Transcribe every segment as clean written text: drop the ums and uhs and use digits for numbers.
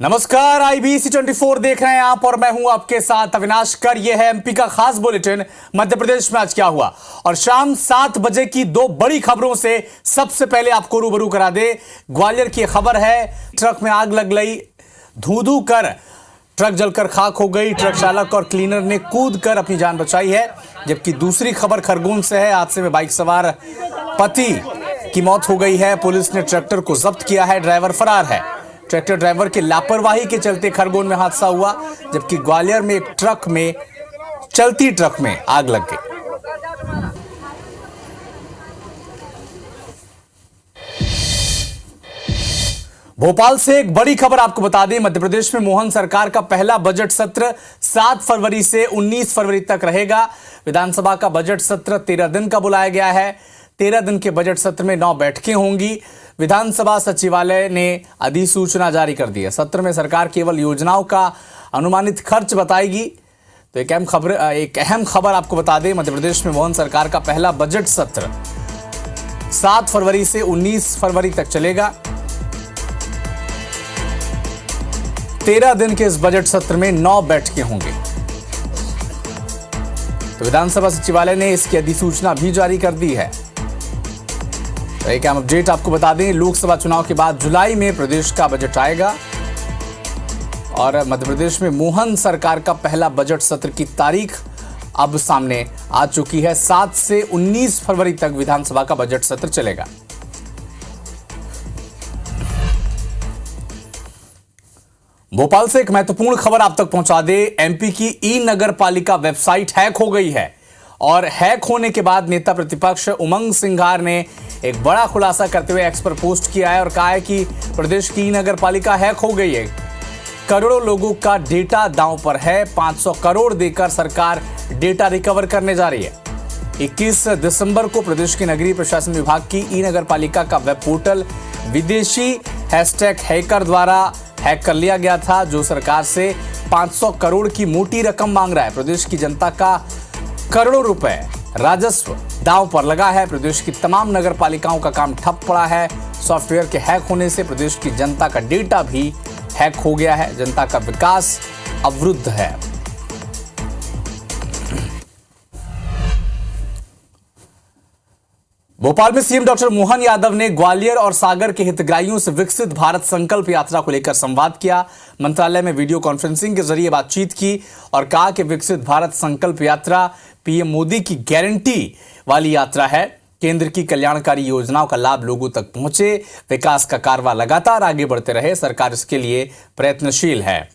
नमस्कार, IBC 24 देख रहे हैं आप और मैं हूं आपके साथ अविनाश कर। यह है एमपी का खास बुलेटिन मध्य प्रदेश में आज क्या हुआ। और शाम 7 बजे की दो बड़ी खबरों से सबसे पहले आपको रूबरू करा दे। ग्वालियर की खबर है, ट्रक में आग लग गई, धू कर ट्रक जलकर खाक हो गई। ट्रक चालक और क्लीनर ने कूद कर अपनी जान बचाई है। जबकि दूसरी खबर खरगोन से है, हादसे में बाइक सवार पति की मौत हो गई है। पुलिस ने ट्रैक्टर को जब्त किया है, ड्राइवर फरार है। ट्रैक्टर ड्राइवर की लापरवाही के चलते खरगोन में हादसा हुआ। जबकि ग्वालियर में एक ट्रक में चलती ट्रक में आग लग गई। भोपाल से एक बड़ी खबर आपको बता दें, मध्य प्रदेश में मोहन सरकार का पहला बजट सत्र 7 फरवरी से 19 फरवरी तक रहेगा। विधानसभा का बजट सत्र 13 दिन का बुलाया गया है। 13 दिन के बजट सत्र में 9 बैठकें होंगी। विधानसभा सचिवालय ने अधिसूचना जारी कर दी है। सत्र में सरकार केवल योजनाओं का अनुमानित खर्च बताएगी। तो एक अहम खबर आपको बता दें, मध्य प्रदेश में मोहन सरकार का पहला बजट सत्र 7 फरवरी से 19 फरवरी तक चलेगा। 13 दिन के इस बजट सत्र में 9 बैठकें होंगी। तो विधानसभा सचिवालय ने इसकी अधिसूचना भी जारी कर दी है। तो एक अहम अपडेट आपको बता दें, लोकसभा चुनाव के बाद जुलाई में प्रदेश का बजट आएगा और मध्य प्रदेश में मोहन सरकार का पहला बजट सत्र की तारीख अब सामने आ चुकी है। 7 से 19 फरवरी तक विधानसभा का बजट सत्र चलेगा। भोपाल से एक महत्वपूर्ण खबर आप तक पहुंचा दे। एमपी की ई नगर पालिका वेबसाइट हैक हो गई है और हैक होने के बाद नेता प्रतिपक्ष उमंग सिंघार ने एक बड़ा खुलासा करते हुए एक्स पर पोस्ट किया है और कहा है कि प्रदेश की ई नगर पालिका हैक हो गई है। करोड़ों लोगों का डेटा दांव पर है। 500 करोड़ देकर सरकार डेटा रिकवर करने जा रही है। 21 दिसंबर को प्रदेश के नगरीय प्रशासन विभाग की ई नगर पालिका का वेब पोर्टल विदेशी हैकर द्वारा हैक कर लिया गया था, जो सरकार से 500 करोड़ की मोटी रकम मांग रहा है। प्रदेश की जनता का करोड़ों रुपए राजस्व दांव पर लगा है। प्रदेश की तमाम नगर पालिकाओं का काम ठप पड़ा है। सॉफ्टवेयर के हैक होने से प्रदेश की जनता का डेटा भी हैक हो गया है। जनता का विकास अवरुद्ध है। भोपाल में सीएम डॉक्टर मोहन यादव ने ग्वालियर और सागर के हितग्राहियों से विकसित भारत संकल्प यात्रा को लेकर संवाद किया। मंत्रालय में वीडियो कॉन्फ्रेंसिंग के जरिए बातचीत की और कहा कि विकसित भारत संकल्प यात्रा पीएम मोदी की गारंटी वाली यात्रा है। केंद्र की कल्याणकारी योजनाओं का लाभ लोगों तक पहुंचे, विकास का कारवां लगातार आगे बढ़ते रहे, सरकार इसके लिए प्रयत्नशील है।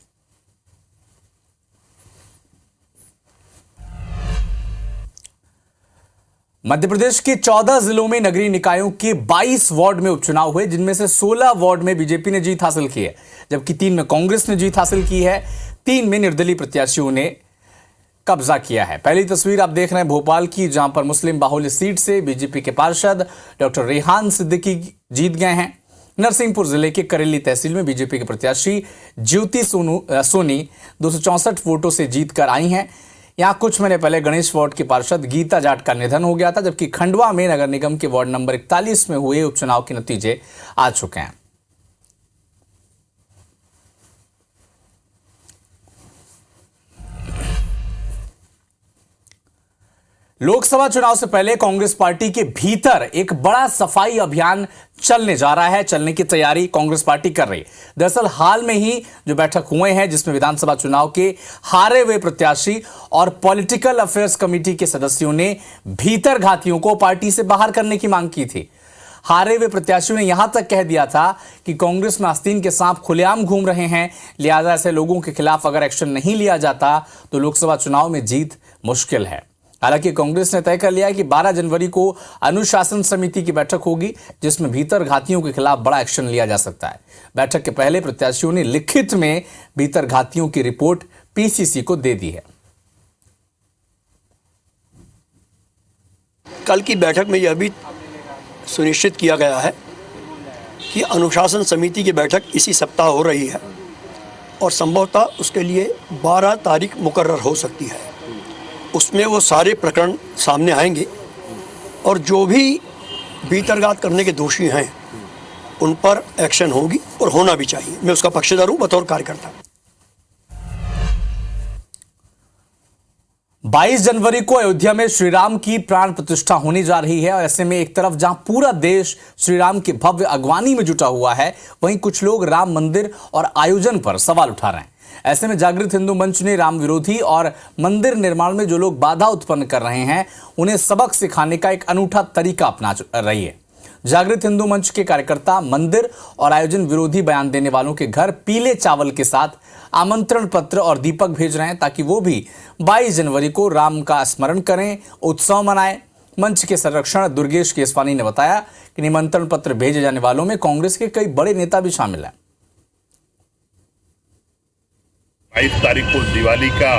मध्य प्रदेश के 14 जिलों में नगरीय निकायों के 22 वार्ड में उपचुनाव हुए, जिनमें से 16 वार्ड में बीजेपी ने जीत हासिल की है, जबकि 3 में कांग्रेस ने जीत हासिल की है। 3 में निर्दलीय प्रत्याशियों ने कब्जा किया है। पहली तस्वीर आप देख रहे हैं भोपाल की, जहां पर मुस्लिम बाहुल्य सीट से बीजेपी के पार्षद डॉक्टर रेहान सिद्दीकी जीत गए हैं। नरसिंहपुर जिले के करेली तहसील में बीजेपी के प्रत्याशी ज्योति सोनी 264 वोटों से जीतकर आई हैं। यहां कुछ महीने पहले गणेश वार्ड के पार्षद गीता जाट का निधन हो गया था, जबकि खंडवा में नगर निगम के वार्ड नंबर 41 में हुए उपचुनाव के नतीजे आ चुके हैं। लोकसभा चुनाव से पहले कांग्रेस पार्टी के भीतर एक बड़ा सफाई अभियान चलने जा रहा है। चलने की तैयारी कांग्रेस पार्टी कर रही है। दरअसल हाल में ही जो बैठक हुए हैं, जिसमें विधानसभा चुनाव के हारे हुए प्रत्याशी और पॉलिटिकल अफेयर्स कमेटी के सदस्यों ने भीतर घातियों को पार्टी से बाहर करने की मांग की थी। हारे हुए प्रत्याशियों ने यहां तक कह दिया था कि कांग्रेस में आस्तीन के सांप खुलेआम घूम रहे हैं, लिहाजा ऐसे लोगों के खिलाफ अगर एक्शन नहीं लिया जाता तो लोकसभा चुनाव में जीत मुश्किल है। हालांकि कांग्रेस ने तय कर लिया है कि 12 जनवरी को अनुशासन समिति की बैठक होगी, जिसमें भीतर घातियों के खिलाफ बड़ा एक्शन लिया जा सकता है। बैठक के पहले प्रत्याशियों ने लिखित में भीतर घातियों की रिपोर्ट पीसीसी को दे दी है। कल की बैठक में यह भी सुनिश्चित किया गया है कि अनुशासन समिति की बैठक इसी सप्ताह हो रही है और संभवतः उसके लिए 12 तारीख मुकर्रर हो सकती है। उसमें वो सारे प्रकरण सामने आएंगे और जो भी भीतरघात करने के दोषी हैं उन पर एक्शन होगी और होना भी चाहिए। मैं उसका पक्षधर हूँ बतौर कार्यकर्ता। 22 जनवरी को अयोध्या में श्री राम की प्राण प्रतिष्ठा होने जा रही है और ऐसे में एक तरफ जहां पूरा देश श्री राम के भव्य अगवानी में जुटा हुआ है, वहीं कुछ लोग राम मंदिर और आयोजन पर सवाल उठा रहे हैं। ऐसे में जागृत हिंदू मंच ने राम विरोधी और मंदिर निर्माण में जो लोग बाधा उत्पन्न कर रहे हैं, उन्हें सबक सिखाने का एक अनूठा तरीका अपना रही है। जागृत हिंदू मंच के कार्यकर्ता मंदिर और आयोजन विरोधी बयान देने वालों के घर पीले चावल के साथ आमंत्रण पत्र और दीपक भेज रहे हैं ताकि वो भी 22 जनवरी को राम का स्मरण करें, उत्सव मनाएं। मंच के संरक्षण दुर्गेश केसवानी ने बताया कि निमंत्रण पत्र भेजे जाने वालों में कांग्रेस के कई बड़े नेता भी शामिल हैं। 22 तारीख को दिवाली का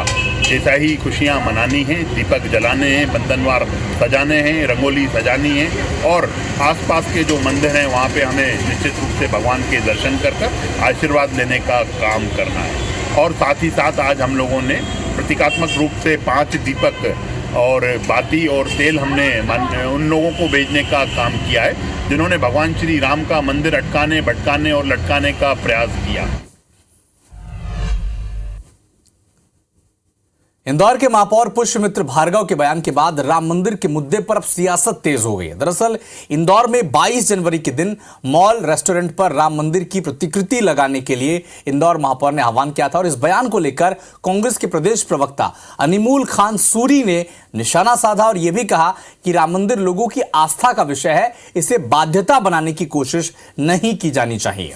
ऐसा ही खुशियां मनानी है, दीपक जलाने हैं, बंधनवार सजाने हैं, रंगोली सजानी है और आसपास के जो मंदिर हैं वहाँ पे हमें निश्चित रूप से भगवान के दर्शन कर आशीर्वाद लेने का काम करना है। और साथ ही साथ आज हम लोगों ने प्रतीकात्मक रूप से 5 दीपक और बाती और तेल हमने उन लोगों को भेजने का काम किया है जिन्होंने भगवान श्री राम का मंदिर अटकाने, भटकाने और लटकाने का प्रयास किया। इंदौर के महापौर पुष्यमित्र भार्गव के बयान के बाद राम मंदिर के मुद्दे पर अब सियासत तेज हो गई है। दरअसल इंदौर में 22 जनवरी के दिन मॉल रेस्टोरेंट पर राम मंदिर की प्रतिकृति लगाने के लिए इंदौर महापौर ने आह्वान किया था और इस बयान को लेकर कांग्रेस के प्रदेश प्रवक्ता अनीमुल खान सूरी ने निशाना साधा और यह भी कहा कि राम मंदिर लोगों की आस्था का विषय है, इसे बाध्यता बनाने की कोशिश नहीं की जानी चाहिए।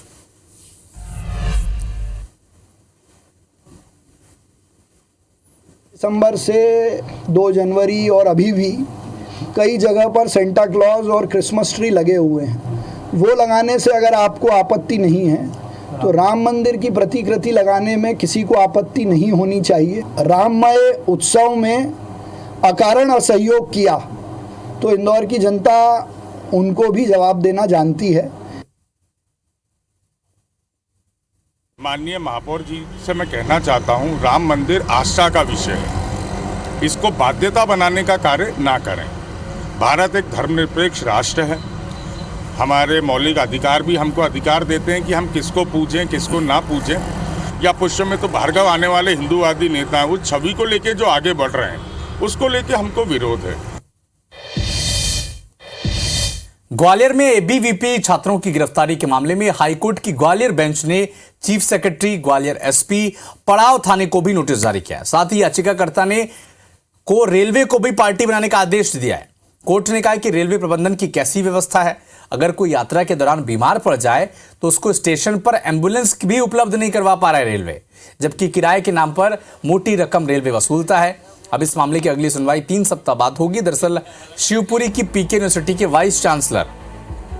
दिसंबर से 2 जनवरी और अभी भी कई जगह पर सेंटा क्लॉज और क्रिसमस ट्री लगे हुए हैं। वो लगाने से अगर आपको आपत्ति नहीं है तो राम मंदिर की प्रतिकृति लगाने में किसी को आपत्ति नहीं होनी चाहिए। राममय उत्सव में अकारण असहयोग किया तो इंदौर की जनता उनको भी जवाब देना जानती है। माननीय महापौर जी से मैं कहना चाहता हूं, राम मंदिर आस्था का विषय है, इसको बाध्यता बनाने का कार्य ना करें। भारत एक धर्मनिरपेक्ष राष्ट्र है, हमारे मौलिक अधिकार भी हमको अधिकार देते हैं कि हम किसको पूजें किसको ना पूजें। या पुष्यमित्र भार्गव आने वाले हिंदूवादी नेता हैं, उस छवि को लेके जो आगे बढ़ रहे हैं उसको लेके हमको विरोध है। ग्वालियर में एबीवीपी छात्रों की गिरफ्तारी के मामले में हाईकोर्ट की ग्वालियर बेंच ने चीफ सेक्रेटरी, ग्वालियर एसपी, पड़ाव थाने को भी नोटिस जारी किया है। साथ ही याचिकाकर्ता ने को रेलवे को भी पार्टी बनाने का आदेश दिया है। कोर्ट ने कहा कि रेलवे प्रबंधन की कैसी व्यवस्था है, अगर कोई यात्रा के दौरान बीमार पड़ जाए तो उसको स्टेशन पर एम्बुलेंस भी उपलब्ध नहीं करवा पा रहा है रेलवे, जबकि किराए के नाम पर मोटी रकम रेलवे वसूलता है। अब इस मामले की अगली सुनवाई 3 सप्ताह बाद होगी। दरअसल शिवपुरी की पीके यूनिवर्सिटी के vice chancellor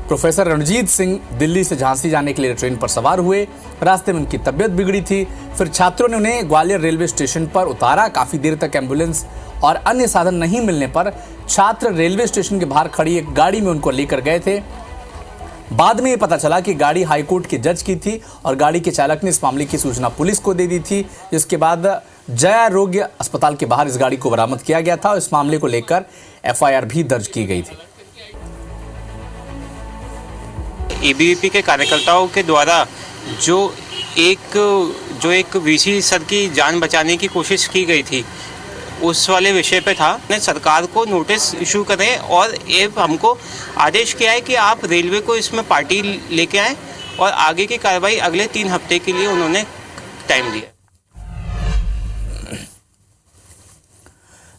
professor Ranjit Singh Delhi से झांसी जाने के लिए ट्रेन पर सवार हुए। रास्ते में उनकी तबीयत बिगड़ी थी, फिर छात्रों ने उन्हें ग्वालियर रेलवे स्टेशन पर उतारा। काफी देर तक एम्बुलेंस और अन्य साधन नहीं मिलने पर छात्र रेलवे स्टेशन के बाहर खड़ी एक गाड़ी में उनको लेकर गए थे। बाद में ये पता चला कि गाड़ी हाईकोर्ट के जज की थी और गाड़ी के चालक ने इस मामले की सूचना पुलिस को दे दी थी, जिसके बाद जया आरोग्य अस्पताल के बाहर इस गाड़ी को बरामद किया गया था और इस मामले को लेकर एफआईआर भी दर्ज की गई थी। एबीवीपी के कार्यकर्ताओं के द्वारा जो एक वीसी सर की जान बचाने की कोशिश की गई थी, उस वाले विषय पे था। ने सरकार को नोटिस इशू करें और ये हमको आदेश किया है कि आप रेलवे को इसमें पार्टी लेके आएँ और आगे की कार्रवाई अगले 3 हफ्ते के लिए उन्होंने टाइम दिया।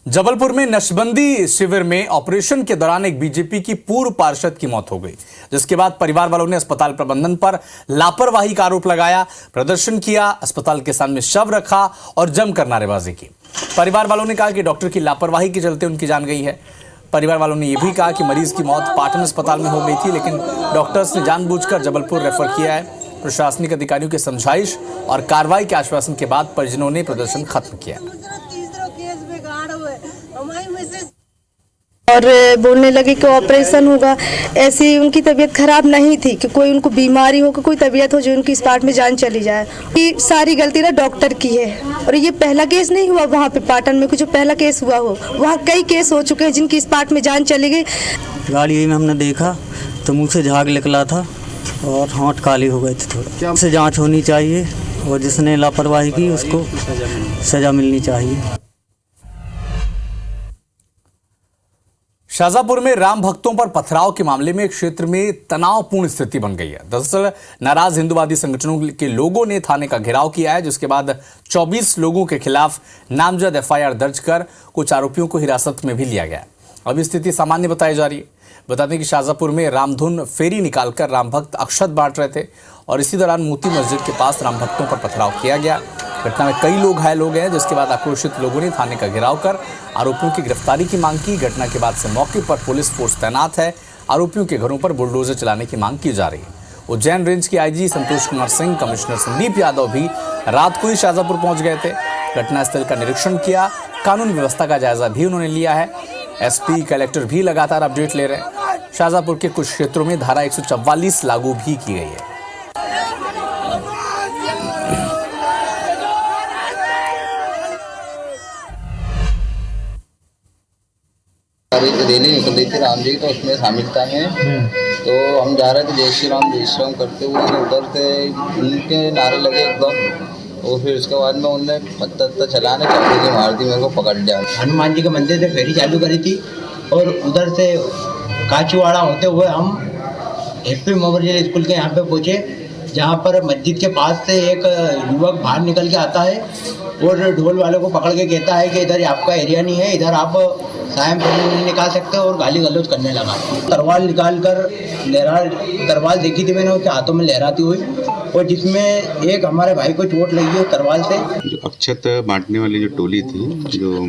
जबलपुर में नशबंदी शिविर में ऑपरेशन के दौरान एक बीजेपी की पूर्व पार्षद की मौत हो गई, जिसके बाद परिवार वालों ने अस्पताल प्रबंधन पर लापरवाही का आरोप लगाया, प्रदर्शन किया, अस्पताल के सामने शव रखा और जमकर नारेबाजी की। परिवार वालों ने कहा कि डॉक्टर की लापरवाही के चलते उनकी जान गई है। परिवार वालों ने यह भी कहा कि मरीज की मौत पाटन अस्पताल में हो गई थी, लेकिन डॉक्टर्स ने जानबूझकर जबलपुर रेफर किया है। प्रशासनिक अधिकारियों की समझाइश और कार्रवाई के आश्वासन के बाद परिजनों ने प्रदर्शन खत्म किया और बोलने लगे कि ऑपरेशन होगा। ऐसी उनकी तबीयत खराब नहीं थी कि कोई उनको बीमारी हो, कि कोई तबीयत हो जो उनकी स्पॉट में जान चली जाए। ये सारी गलती ना डॉक्टर की है और ये पहला केस नहीं हुआ वहाँ पे पाटन में, कुछ जो पहला केस हुआ हो, वहाँ कई केस हो चुके हैं जिनकी स्पॉट में जान चली गई। गाड़ी में हमने देखा तो मुँह से झाग निकला था और होंठ काली हो गए थे थोड़ा। से जांच होनी चाहिए और जिसने लापरवाही की उसको सज़ा मिलनी चाहिए। शाहजहाँपुर में राम भक्तों पर पथराव के मामले में क्षेत्र में तनावपूर्ण स्थिति बन गई है। दरअसल नाराज हिंदुवादी संगठनों के लोगों ने थाने का घेराव किया है, जिसके बाद 24 लोगों के खिलाफ नामजद एफआईआर दर्ज कर कुछ आरोपियों को हिरासत में भी लिया गया। अभी स्थिति सामान्य बताई जा रही है। बता दें कि शाहजहाँपुर में रामधुन फेरी निकालकर राम भक्त अक्षत बांट रहे थे और इसी दौरान मोती मस्जिद के पास राम भक्तों पर पथराव किया गया। घटना में कई लोग घायल हो गए हैं, जिसके बाद आक्रोशित लोगों ने थाने का घेराव कर आरोपियों की गिरफ्तारी की मांग की। घटना के बाद से मौके पर पुलिस फोर्स तैनात है। आरोपियों के घरों पर बुलडोजर चलाने की मांग की जा रही है। उज्जैन रेंज के आईजी संतोष कुमार सिंह, कमिश्नर संदीप यादव भी रात को ही शाहजहाँपुर पहुंच गए थे। घटनास्थल का निरीक्षण किया, कानून व्यवस्था का जायजा भी उन्होंने लिया है। एसपी, कलेक्टर भी लगातार अपडेट ले रहे हैं। शाहजहाँपुर के कुछ क्षेत्रों में धारा 144 लागू भी की गई है। रैली निकल रही थी राम जी, तो उसमें शामिलता में तो हम जा रहे थे जय श्री राम करते हुए, उधर से उनके नारे लगे एकदम। और फिर उसके बाद में उनने पत्थर चलाने चाकू से मार दी, मेरे को पकड़ लिया। हनुमान जी के मंदिर से फेरी चालू करी थी और उधर से काचीवाड़ा होते हुए हम हैप्पी मेमोरियल स्कूल के यहाँ पे पहुँचे, जहाँ पर मस्जिद के पास से एक युवक बाहर निकल के आता है और ढोल वाले को पकड़ के कहता है कि इधर आपका एरिया नहीं है, इधर आप सायम नहीं निकाल सकते, और गाली गलौज करने लगा। तलवार निकाल कर तलवार देखी थी मैंने उसके हाथों में लहराती हुई, और जिसमें एक हमारे भाई को चोट लगी है तलवार से। जो अक्षत बांटने वाली जो टोली थी, जो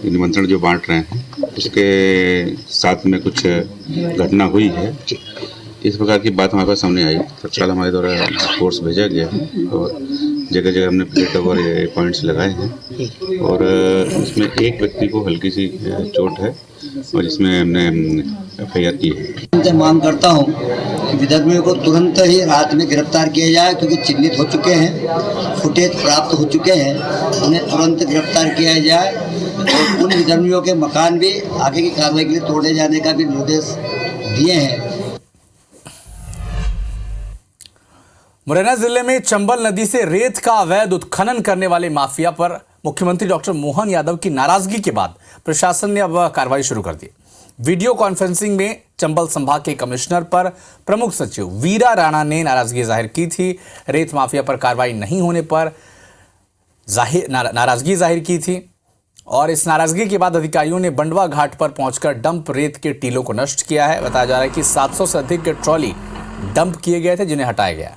निमंत्रण जो बांट रहे हैं, उसके साथ में कुछ घटना हुई है। इस प्रकार की बात हमारे पास सामने आई। तत्काल हमारे द्वारा फोर्स भेजा गया और जगह जगह हमने प्लेट और पॉइंट्स लगाए हैं, और उसमें एक व्यक्ति को हल्की सी चोट है और जिसमें हमने एफआईआर की है। मांग करता हूं कि विधर्मियों को तुरंत ही रात में गिरफ्तार किया जाए, क्योंकि चिन्हित हो चुके हैं, फुटेज प्राप्त हो चुके हैं, उन्हें तुरंत गिरफ्तार किया जाए। और उन विधर्मियों के मकान भी आगे की कार्रवाई के लिए तोड़े जाने का भी निर्देश दिए हैं। मुरैना जिले में चंबल नदी से रेत का अवैध उत्खनन करने वाले माफिया पर मुख्यमंत्री डॉक्टर मोहन यादव की नाराजगी के बाद प्रशासन ने अब कार्रवाई शुरू कर दी। वीडियो कॉन्फ्रेंसिंग में चंबल संभाग के कमिश्नर पर प्रमुख सचिव वीरा राणा ने नाराजगी जाहिर की थी। रेत माफिया पर कार्रवाई नहीं होने पर नाराजगी जाहिर की थी, और इस नाराजगी के बाद अधिकारियों ने बंडवा घाट पर पहुंचकर डंप रेत के टीलों को नष्ट किया है। बताया जा रहा है कि 700 से अधिक ट्रॉली डंप किए गए थे, जिन्हें हटाया गया।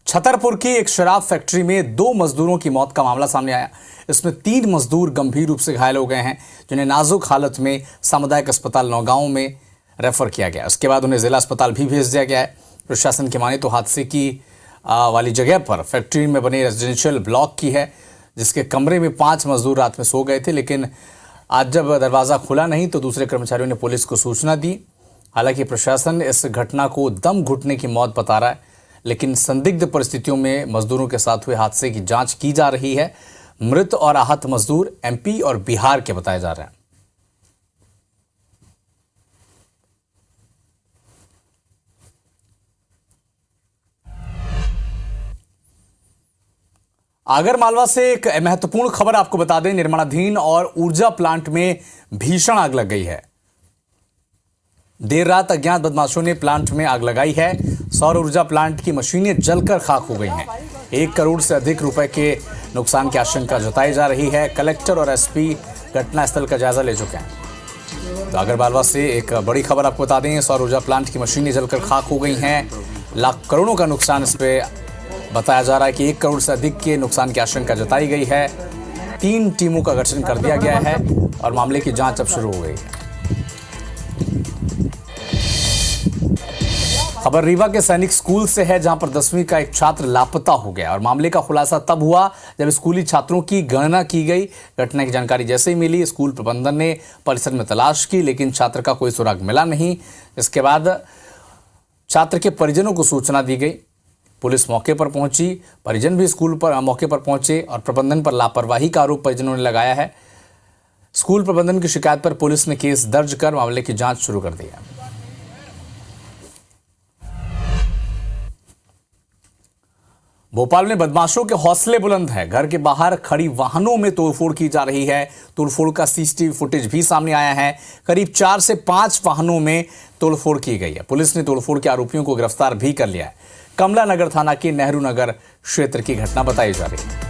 छतरपुर की एक शराब फैक्ट्री में 2 मजदूरों की मौत का मामला सामने आया। इसमें 3 मजदूर गंभीर रूप से घायल हो गए हैं, जिन्हें नाजुक हालत में सामुदायिक अस्पताल नौगांव में रेफर किया गया। उसके बाद उन्हें जिला अस्पताल भी भेज दिया गया है। प्रशासन की माने तो हादसे की वाली जगह पर फैक्ट्री में बने रेजिडेंशियल ब्लॉक की है, जिसके कमरे में 5 मजदूर रात में सो गए थे, लेकिन आज जब दरवाज़ा खुला नहीं तो दूसरे कर्मचारियों ने पुलिस को सूचना दी। हालांकि प्रशासन इस घटना को दम घुटने की मौत बता रहा है, लेकिन संदिग्ध परिस्थितियों में मजदूरों के साथ हुए हादसे की जांच की जा रही है। मृत और आहत मजदूर एमपी और बिहार के बताए जा रहे हैं। आगर मालवा से एक महत्वपूर्ण खबर आपको बता दें। निर्माणाधीन और ऊर्जा प्लांट में भीषण आग लग गई है। देर रात अज्ञात बदमाशों ने प्लांट में आग लगाई है। सौर ऊर्जा प्लांट की मशीनें जलकर खाक हो गई हैं। 1 करोड़ से अधिक रुपए के नुकसान की आशंका जताई जा रही है। कलेक्टर और एसपी घटनास्थल का जायजा ले चुके हैं। तो आगर मालवा से एक बड़ी खबर आपको बता दें। सौर ऊर्जा प्लांट की मशीनें जलकर खाक हो गई हैं। लाख करोड़ों का नुकसान इस पे बताया जा रहा है कि 1 करोड़ से अधिक के नुकसान की आशंका जताई गई है। 3 टीमों का गठन कर दिया गया है और मामले की जांच अब शुरू हो गई है। खबर रीवा के सैनिक स्कूल से है, जहां पर 10वीं का एक छात्र लापता हो गया और मामले का खुलासा तब हुआ जब स्कूली छात्रों की गणना की गई। घटना की जानकारी जैसे ही मिली, स्कूल प्रबंधन ने परिसर में तलाश की, लेकिन छात्र का कोई सुराग मिला नहीं। इसके बाद छात्र के परिजनों को सूचना दी गई। पुलिस मौके पर पहुंची, परिजन भी स्कूल पर मौके पर पहुंचे और प्रबंधन पर लापरवाही का आरोप परिजनों ने लगाया है। स्कूल प्रबंधन की शिकायत पर पुलिस ने केस दर्ज कर मामले की जांच शुरू कर दी है। भोपाल में बदमाशों के हौसले बुलंद हैं। घर के बाहर खड़ी वाहनों में तोड़फोड़ की जा रही है। तोड़फोड़ का सीसीटीवी फुटेज भी सामने आया है। करीब 4 से 5 वाहनों में तोड़फोड़ की गई है। पुलिस ने तोड़फोड़ के आरोपियों को गिरफ्तार भी कर लिया है। कमला नगर थाना के नेहरू नगर क्षेत्र की घटना बताई जा रही है।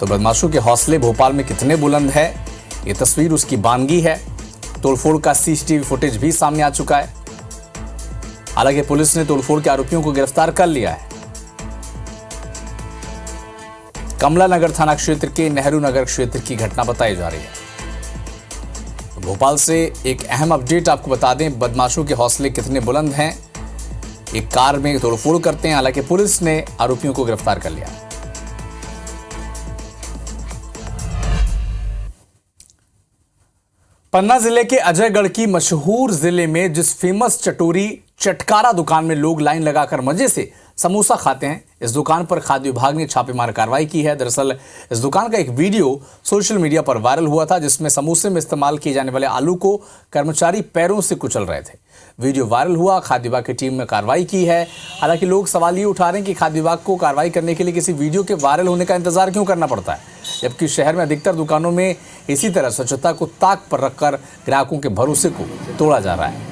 तो बदमाशों के हौसले भोपाल में कितने बुलंद है, ये तस्वीर उसकी बानगी है। तोड़फोड़ का सीसीटीवी फुटेज भी सामने आ चुका है। हालांकि पुलिस ने तोड़फोड़ के आरोपियों को गिरफ्तार कर लिया है। कमला नगर थाना क्षेत्र के नेहरू नगर क्षेत्र की घटना बताई जा रही है। भोपाल से एक अहम अपडेट आपको बता दें, बदमाशों के हौसले कितने बुलंद हैं। एक कार में तोड़फोड़ करते हैं, हालांकि पुलिस ने आरोपियों को गिरफ्तार कर लिया है। पन्ना जिले के अजयगढ़ की मशहूर जिले में जिस फेमस चटोरी चटकारा दुकान में लोग लाइन लगाकर मजे से समोसा खाते हैं, इस दुकान पर खाद्य विभाग ने छापेमार कार्रवाई की है। दरअसल इस दुकान का एक वीडियो सोशल मीडिया पर वायरल हुआ था, जिसमें समोसे में इस्तेमाल किए जाने वाले आलू को कर्मचारी पैरों से कुचल रहे थे। वीडियो वायरल हुआ, खाद्य विभाग की टीम ने कार्रवाई की है। हालांकि लोग सवाल ये उठा रहे हैं कि खाद्य विभाग को कार्रवाई करने के लिए किसी वीडियो के वायरल होने का इंतजार क्यों करना पड़ता है, जबकि शहर में अधिकतर दुकानों में इसी तरह स्वच्छता को ताक पर रखकर ग्राहकों के भरोसे को तोड़ा जा रहा है।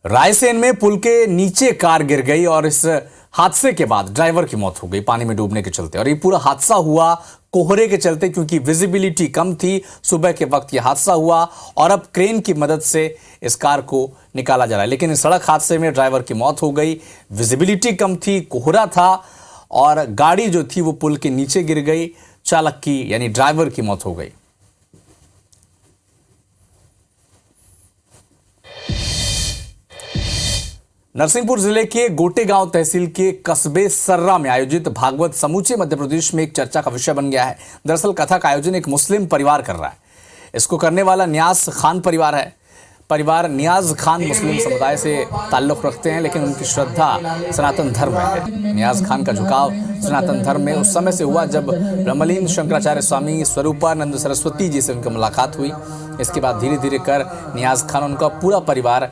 रायसेन में पुल के नीचे कार गिर गई और इस हादसे के बाद ड्राइवर की मौत हो गई पानी में डूबने के चलते। और ये पूरा हादसा हुआ कोहरे के चलते, क्योंकि विजिबिलिटी कम थी। सुबह के वक्त यह हादसा हुआ और अब क्रेन की मदद से इस कार को निकाला जा रहा है। लेकिन इस सड़क हादसे में ड्राइवर की मौत हो गई। विजिबिलिटी कम थी, कोहरा था और गाड़ी जो थी वो पुल के नीचे गिर गई। चालक की यानी ड्राइवर की मौत हो गई। नरसिंहपुर जिले के गोटेगांव तहसील के कस्बे सर्रा में आयोजित भागवत समूचे मध्य प्रदेश में एक चर्चा का विषय बन गया है। दरअसल कथा का आयोजन एक मुस्लिम परिवार कर रहा है। इसको करने वाला नियाज खान परिवार है। परिवार नियाज खान मुस्लिम समुदाय से ताल्लुक रखते हैं, लेकिन उनकी श्रद्धा सनातन धर्म में है। नियाज खान का झुकाव सनातन धर्म में उस समय से हुआ जब ब्रह्मलीन शंकराचार्य स्वामी स्वरूपानंद सरस्वती जी से उनकी मुलाकात हुई। इसके बाद धीरे धीरे कर नियाज खान, उनका पूरा परिवार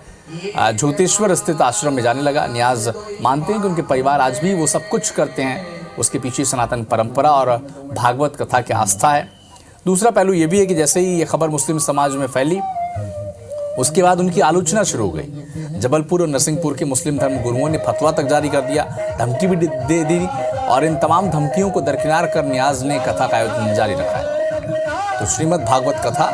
ज्योतिश्वर स्थित आश्रम में जाने लगा। नियाज मानते हैं कि उनके परिवार आज भी वो सब कुछ करते हैं, उसके पीछे सनातन परंपरा और भागवत कथा की आस्था है। दूसरा पहलू ये भी है कि जैसे ही ये खबर मुस्लिम समाज में फैली, उसके बाद उनकी आलोचना शुरू हो गई। जबलपुर और नरसिंहपुर के मुस्लिम धर्म गुरुओं ने फतवा तक जारी कर दिया, धमकी भी दे दी और इन तमाम धमकियों को दरकिनार कर नियाज ने कथा का आयोजन जारी रखा है। तो श्रीमद् भागवत कथा,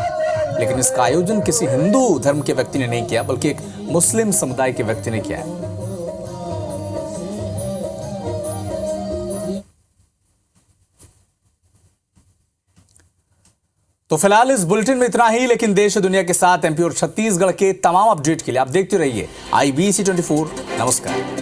लेकिन इसका आयोजन किसी हिंदू धर्म के व्यक्ति ने नहीं किया, बल्कि एक मुस्लिम समुदाय के व्यक्ति ने किया है। तो फिलहाल इस बुलेटिन में इतना ही, लेकिन देश और दुनिया के साथ एमपी और छत्तीसगढ़ के तमाम अपडेट के लिए आप देखते रहिए IBC 24। नमस्कार।